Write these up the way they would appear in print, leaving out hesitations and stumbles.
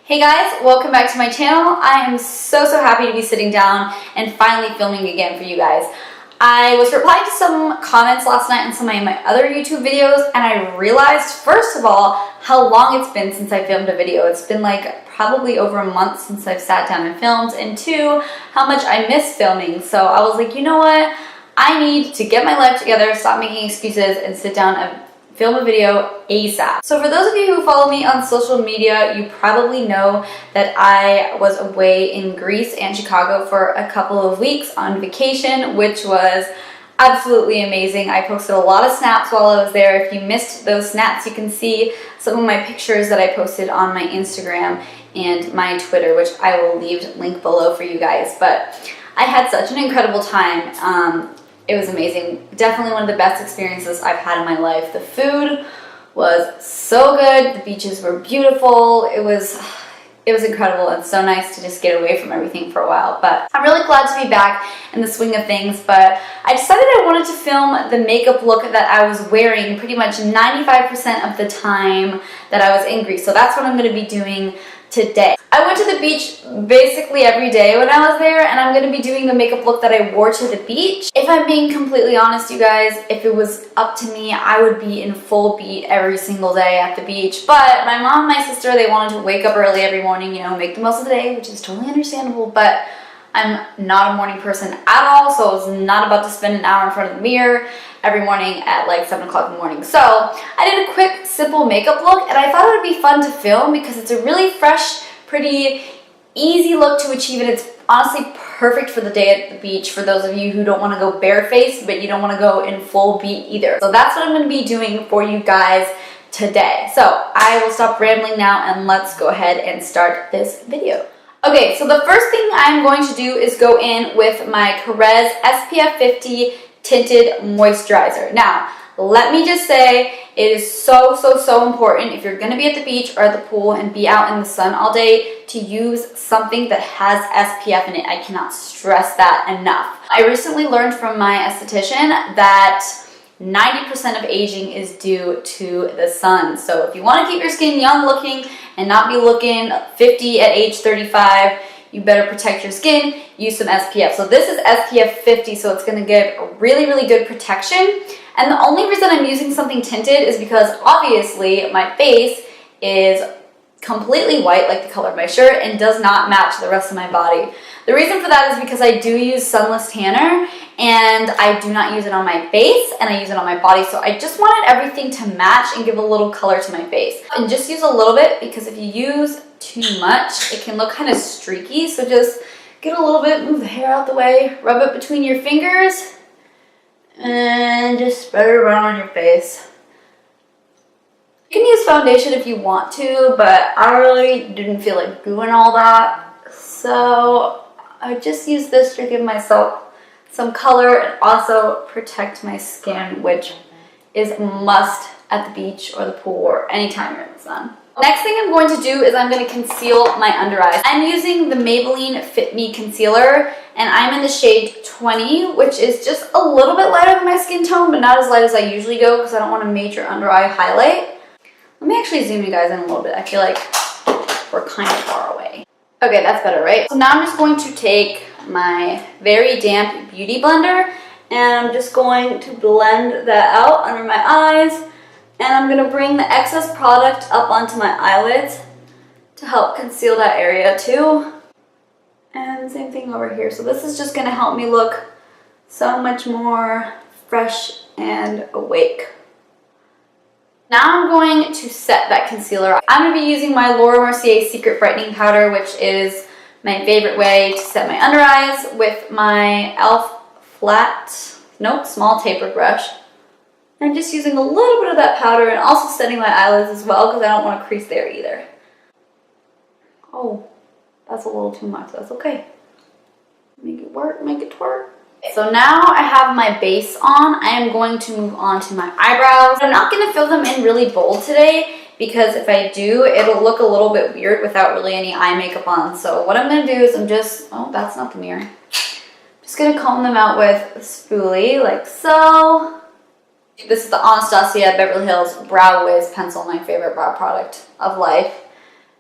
Hey guys, welcome back to my channel. I am so happy to be sitting down and finally filming again for you guys. I was replying to some comments last night on some of my other YouTube videos, and I realized, first of all, how long it's been since I filmed a video. It's been like probably over a month since I've sat down and filmed, and two, how much I miss filming. So I was like, you know what? I need to get my life together, stop making excuses, and sit down and film a video ASAP. So for those of you who follow me on social media, you probably know that I was away in Greece and Chicago for a couple of weeks on vacation, which was absolutely amazing. I posted a lot of snaps while I was there. If you missed those snaps, you can see some of my pictures that I posted on my Instagram and my Twitter, which I will leave link below for you guys. But I had such an incredible time. It was amazing. Definitely one of the best experiences I've had in my life. The food was so good. The beaches were beautiful. It was incredible. It's so nice to just get away from everything for a while. But I'm really glad to be back in the swing of things. But I decided I wanted to film the makeup look that I was wearing pretty much 95% of the time that I was in Greece. So that's what I'm going to be doing today. I went to the beach basically every day when I was there, and I'm going to be doing the makeup look that I wore to the beach. If I'm being completely honest, you guys, if it was up to me, I would be in full beat every single day at the beach. But my mom and my sister, they wanted to wake up early every morning, you know, make the most of the day, which is totally understandable, but I'm not a morning person at all, so I was not about to spend an hour in front of the mirror every morning at like 7 o'clock in the morning. So I did a quick, simple makeup look, and I thought it would be fun to film because it's a really fresh, pretty, easy look to achieve, and it's honestly perfect for the day at the beach for those of you who don't want to go barefaced, but you don't want to go in full beat either. So that's what I'm going to be doing for you guys today. So I will stop rambling now and let's go ahead and start this video. Okay, so the first thing I'm going to do is go in with my Carez SPF 50 Tinted Moisturizer. Now, let me just say, it is so important if you're going to be at the beach or at the pool and be out in the sun all day to use something that has SPF in it. I cannot stress that enough. I recently learned from my esthetician that 90% of aging is due to the sun. So if you want to keep your skin young looking and not be looking 50 at age 35, you better protect your skin, use some SPF. So this is SPF 50, so it's going to give a really good protection. And the only reason I'm using something tinted is because obviously my face is completely white, like the color of my shirt, and does not match the rest of my body. The reason for that is because I do use sunless tanner, and I do not use it on my face, and I use it on my body. So I just wanted everything to match and give a little color to my face. And just use a little bit, because if you use too much, it can look kind of streaky. So just get a little bit, move the hair out the way, rub it between your fingers, and just spread it around on your face. You can use foundation if you want to, but I really didn't feel like doing all that. So I just used this to give myself some color and also protect my skin, which is a must at the beach or the pool or anytime you're in the sun. Next thing I'm going to do is I'm going to conceal my under eyes. I'm using the Maybelline Fit Me Concealer, and I'm in the shade 20, which is just a little bit lighter than my skin tone, but not as light as I usually go because I don't want a major under eye highlight. Let me actually zoom you guys in a little bit. I feel like we're kind of far away. Okay, that's better, right? So now I'm just going to take my very damp beauty blender, and I'm just going to blend that out under my eyes. And I'm going to bring the excess product up onto my eyelids to help conceal that area too. And same thing over here. So this is just going to help me look so much more fresh and awake. Now I'm going to set that concealer. I'm going to be using my Laura Mercier Secret Brightening Powder, which is my favorite way to set my under eyes, with my e.l.f. small taper brush. I'm just using a little bit of that powder and also setting my eyelids as well because I don't want to crease there either. Oh, that's a little too much. That's okay. Make it work, make it twerk. So now I have my base on. I am going to move on to my eyebrows. I'm not going to fill them in really bold today because if I do, it'll look a little bit weird without really any eye makeup on. So what I'm going to do is oh, that's not the mirror. Just going to comb them out with a spoolie like so. This is the Anastasia Beverly Hills Brow Wiz pencil, my favorite brow product of life.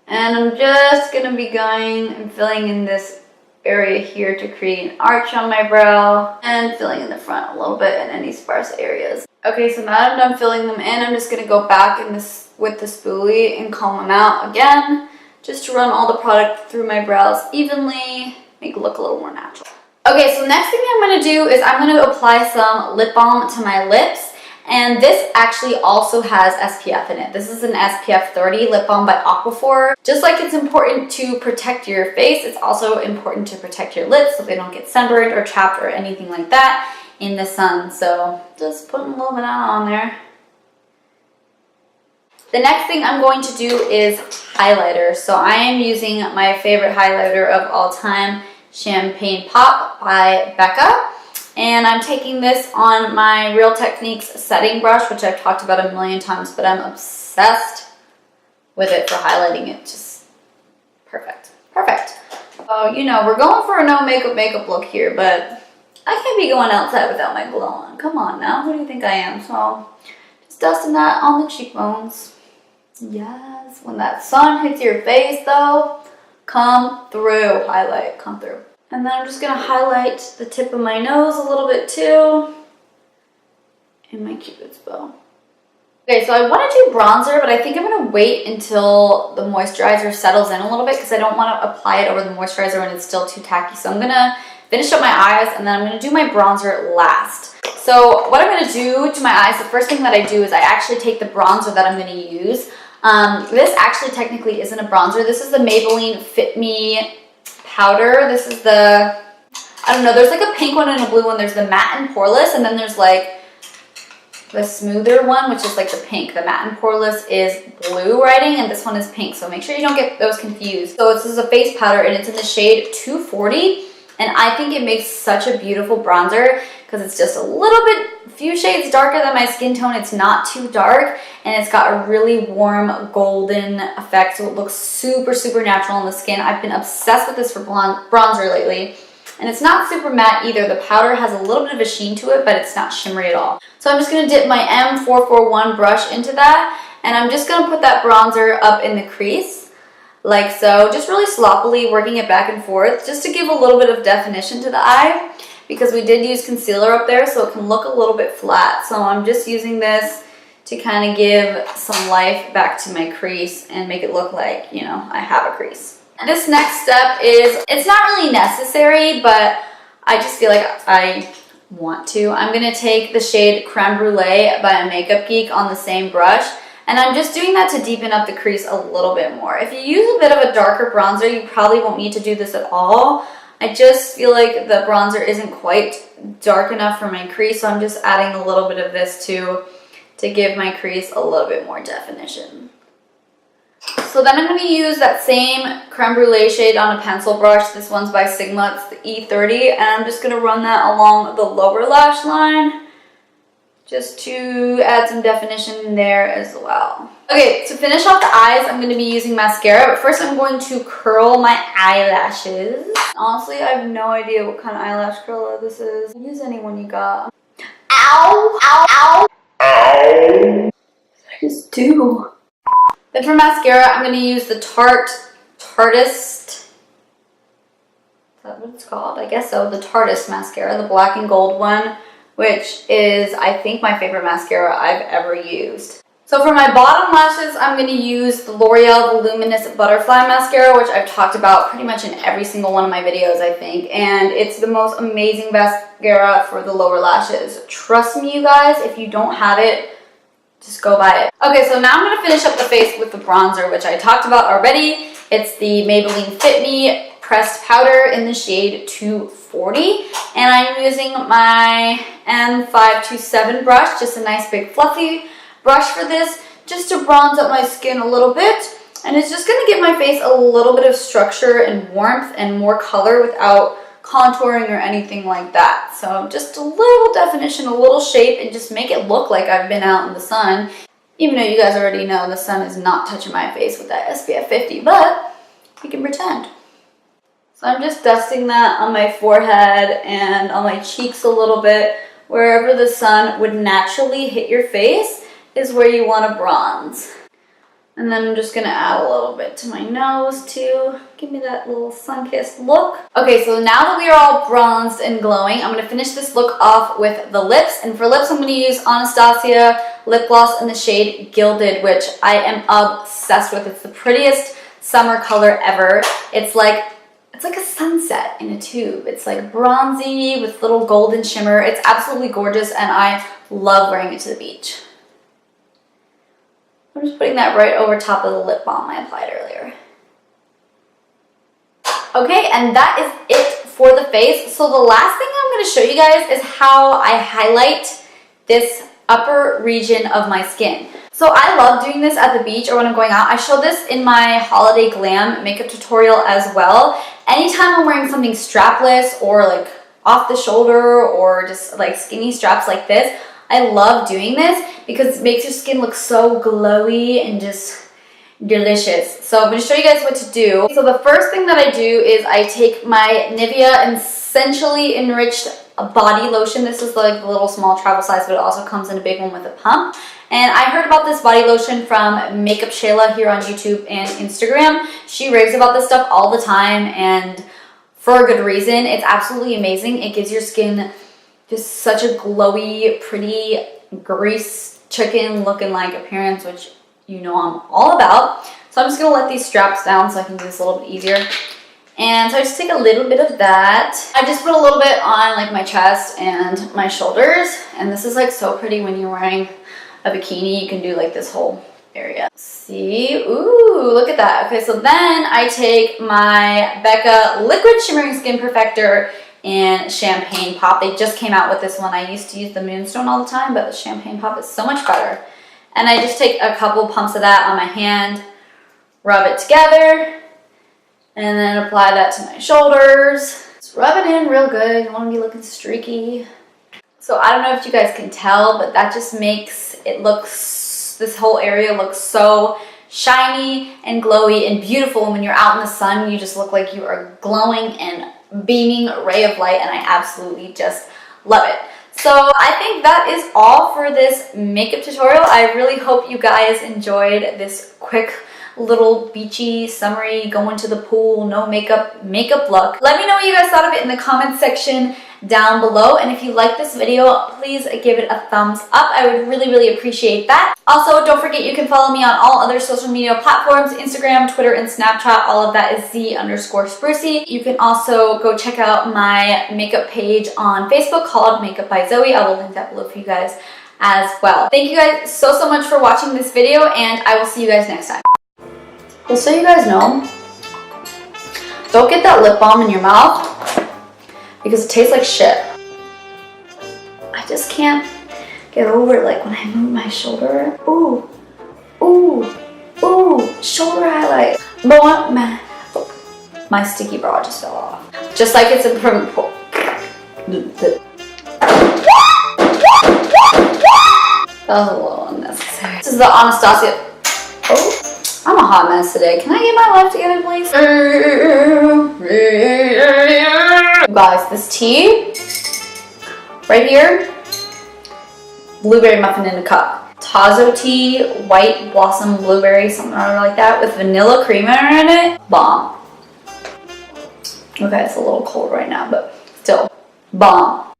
And I'm just going to be going and filling in this area here to create an arch on my brow, and filling in the front a little bit in any sparse areas. Okay, so now that I'm done filling them in, I'm just going to go back in this with the spoolie and comb them out again, just to run all the product through my brows evenly, make it look a little more natural. Okay, so next thing I'm going to do is I'm going to apply some lip balm to my lips. And this actually also has SPF in it. This is an SPF 30 lip balm by Aquaphor. Just like it's important to protect your face, it's also important to protect your lips so they don't get sunburned or chapped or anything like that in the sun. So just putting a little bit on there. The next thing I'm going to do is highlighter. So I am using my favorite highlighter of all time, Champagne Pop by Becca. And I'm taking this on my Real Techniques setting brush, which I've talked about a million times, but I'm obsessed with it for highlighting it. Just perfect. Perfect. Oh, you know, we're going for a no makeup look here, but I can't be going outside without my glow on. Come on now, who do you think I am? So just dusting that on the cheekbones. Yes, when that sun hits your face though, come through. Highlight, come through. And then I'm just going to highlight the tip of my nose a little bit too, and my Cupid's bow. Okay, so I want to do bronzer, but I think I'm going to wait until the moisturizer settles in a little bit because I don't want to apply it over the moisturizer when it's still too tacky. So I'm going to finish up my eyes, and then I'm going to do my bronzer last. So what I'm going to do to my eyes, the first thing that I do is I actually take the bronzer that I'm going to use. This actually technically isn't a bronzer. This is the Maybelline Fit Me powder. This is the, I don't know, there's like a pink one and a blue one. There's the matte and poreless, and then there's like the smoother one, which is like the pink. The matte and poreless is blue writing, and this one is pink. So make sure you don't get those confused. So this is a face powder, and it's in the shade 240. And I think it makes such a beautiful bronzer because it's just a little bit, few shades darker than my skin tone. It's not too dark, and it's got a really warm golden effect, so it looks super, super natural on the skin. I've been obsessed with this for bronzer lately. And it's not super matte either. The powder has a little bit of a sheen to it, but it's not shimmery at all. So I'm just going to dip my M441 brush into that, and I'm just going to put that bronzer up in the crease, like so, just really sloppily working it back and forth, just to give a little bit of definition to the eye, because we did use concealer up there, so it can look a little bit flat. So I'm just using this to kind of give some life back to my crease and make it look like, you know, I have a crease. This next step is, it's not really necessary, but I just feel like I want to. I'm going to take the shade Creme Brulee by a Makeup Geek on the same brush, and I'm just doing that to deepen up the crease a little bit more. If you use a bit of a darker bronzer, you probably won't need to do this at all. I just feel like the bronzer isn't quite dark enough for my crease, so I'm just adding a little bit of this to give my crease a little bit more definition. So then I'm going to use that same Creme Brulee shade on a pencil brush. This one's by Sigma, it's the E30, and I'm just going to run that along the lower lash line just to add some definition there as well. Okay, to finish off the eyes, I'm going to be using mascara, but first I'm going to curl my eyelashes. Honestly, I have no idea what kind of eyelash curler this is. Use any one you got. Ow! Ow! Ow! Ow! I just do. Then for mascara, I'm going to use the Tarteist. Is that what it's called? I guess so. The Tarteist mascara, the black and gold one, which is, I think, my favorite mascara I've ever used. So for my bottom lashes, I'm going to use the L'Oreal Voluminous Butterfly Mascara, which I've talked about pretty much in every single one of my videos, I think. And it's the most amazing mascara for the lower lashes. Trust me, you guys, if you don't have it, just go buy it. Okay, so now I'm going to finish up the face with the bronzer, which I talked about already. It's the Maybelline Fit Me pressed powder in the shade 240. And I'm using my M527 brush, just a nice big fluffy brush for this, just to bronze up my skin a little bit. And it's just going to give my face a little bit of structure and warmth and more color without contouring or anything like that. So just a little definition, a little shape, and just make it look like I've been out in the sun. Even though you guys already know the sun is not touching my face with that SPF 50, but we can pretend. So I'm just dusting that on my forehead and on my cheeks a little bit. Wherever the sun would naturally hit your face is where you want to bronze. And then I'm just gonna add a little bit to my nose too. Give me that little sun-kissed look. Okay, so now that we are all bronzed and glowing, I'm gonna finish this look off with the lips. And for lips, I'm gonna use Anastasia lip gloss in the shade Gilded, which I am obsessed with. It's the prettiest summer color ever. It's like a sunset in a tube. It's like bronzy with little golden shimmer. It's absolutely gorgeous, and I love wearing it to the beach. I'm just putting that right over top of the lip balm I applied earlier. Okay, and that is it for the face. So the last thing I'm going to show you guys is how I highlight this upper region of my skin. So I love doing this at the beach or when I'm going out. I showed this in my holiday glam makeup tutorial as well. Anytime I'm wearing something strapless or like off the shoulder or just like skinny straps like this, I love doing this because it makes your skin look so glowy and just delicious. So I'm going to show you guys what to do. So the first thing that I do is I take my Nivea Essentially Enriched Body Lotion. This is like the little small travel size, but it also comes in a big one with a pump. And I heard about this body lotion from Makeup Shayla here on YouTube and Instagram. She raves about this stuff all the time, and for a good reason. It's absolutely amazing. It gives your skin just such a glowy, pretty, grease chicken looking like appearance, which you know I'm all about. So I'm just going to let these straps down so I can do this a little bit easier. And so I just take a little bit of that. I just put a little bit on like my chest and my shoulders. And this is like so pretty when you're wearing a bikini. You can do like this whole area. See? Ooh, look at that. Okay, so then I take my Becca Liquid Shimmering Skin Perfector and Champagne Pop. They just came out with this one. I used to use the Moonstone all the time, but the Champagne Pop is so much better. And I just take a couple pumps of that on my hand, rub it together, and then apply that to my shoulders. Just rub it in real good. You want to be looking streaky. So I don't know if you guys can tell, but that just makes it look, this whole area looks so shiny and glowy and beautiful. And when you're out in the sun, you just look like you are glowing and beaming ray of light, and I absolutely just love it. So I think that is all for this makeup tutorial. I really hope you guys enjoyed this quick little beachy, summery, going to the pool, no makeup look. Let me know what you guys thought of it in the comment section down below, and if you like this video, please give it a thumbs up. I would really appreciate that. Also, don't forget you can follow me on all other social media platforms, Instagram, Twitter, and Snapchat. All of that is Z_Sprucey. You can also go check out my makeup page on Facebook called Makeup by Zoe. I will link that below for you guys as well. Thank you guys so much for watching this video, and I will see you guys next time. Well, so you guys know, don't get that lip balm in your mouth because it tastes like shit. I just can't get over it, like when I move my shoulder. Ooh, ooh, ooh, shoulder highlight. But what, man, my sticky bra just fell off. Just like it's a that was a little unnecessary. This is the Anastasia. Oh. I'm a hot mess today. Can I get my life together, please? Guys, this tea right here, blueberry muffin in a cup. Tazo tea, white blossom blueberry, something or other like that, with vanilla creamer in it. Bomb. Okay, it's a little cold right now, but still bomb.